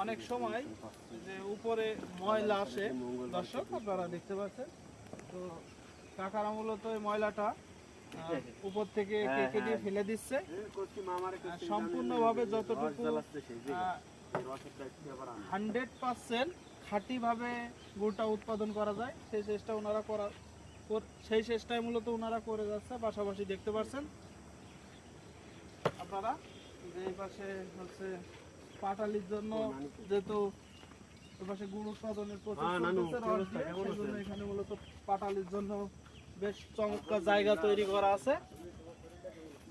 অনেক সময় যে উপরে ময়লা আসে দর্শক আপনারা দেখতে পাচ্ছেন, তো কাকারা মূলত এই ময়লাটা উপর থেকে কেটে দিয়ে ফেলে দিচ্ছে। সম্পূর্ণভাবে যতটুকু 100% খাঁটিভাবে গুড়টা উৎপাদন করা যায় সেই চেষ্টাই মূলত ওনারা করে যাচ্ছে। পাশাপাশি দেখতে পাচ্ছেন আপনারা যে এই পাশে হচ্ছে পাটালির জন্য, যেহেতু এই পাশে গুড় উৎপাদনের প্রচেষ্টা এখানে মূলত পাটালির জন্য বেশ চমৎকার জায়গা তৈরি করা আছে।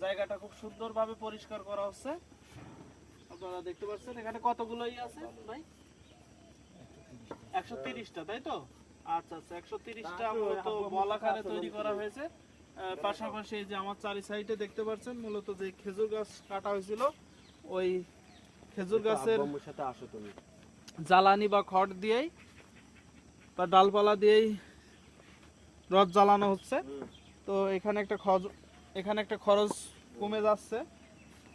জায়গাটা খুব সুন্দরভাবে পরিষ্কার করা হচ্ছে, আপনারা দেখতে পাচ্ছেন। এখানে কতগুলোই আছে ভাই? 130টা, তাই তো? আচ্ছা আচ্ছা, 130টা মূলত বল আকারে তৈরি করা হয়েছে। পাশাপাশি যে আমার চারি সাইডে দেখতে পাচ্ছেন মূলত যে খেজুর গাছ কাটা হয়েছিল, ওই খেজুর গাছের জ্বালানি বা খড় দিয়েই বা ডালপালা দিয়েই রথ জ্বালানো হচ্ছে। তো এখানে একটা খরচ কমে যাচ্ছে।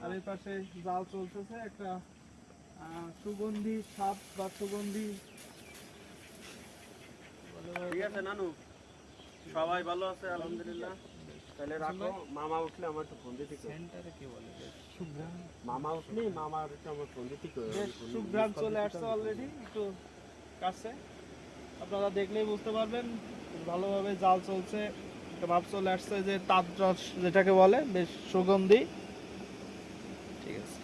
আর এই পাশে জাল চলতেছে, একটা সুগন্ধি সাপ বা সুগন্ধি। ঠিক আছে নানু, সবাই ভালো আছে আলহামদুলিল্লাহ। তাহলে রাখো, মামা উঠলে আমার একটু ফোন দিতে। সেন্টারে কি বলে মামা উঠলে মামার একটু আমার ফোন দিতে। সুঘ্রাণ চলে আসছে অলরেডি একটু কাছে, আপনারা দেখলেই বুঝতে পারবেন ভালোভাবে জাল চলছে। একটা ভাব চলে আসছে যে তাঁত রস যেটাকে বলে, বেশ সুগন্ধি। ঠিক আছে।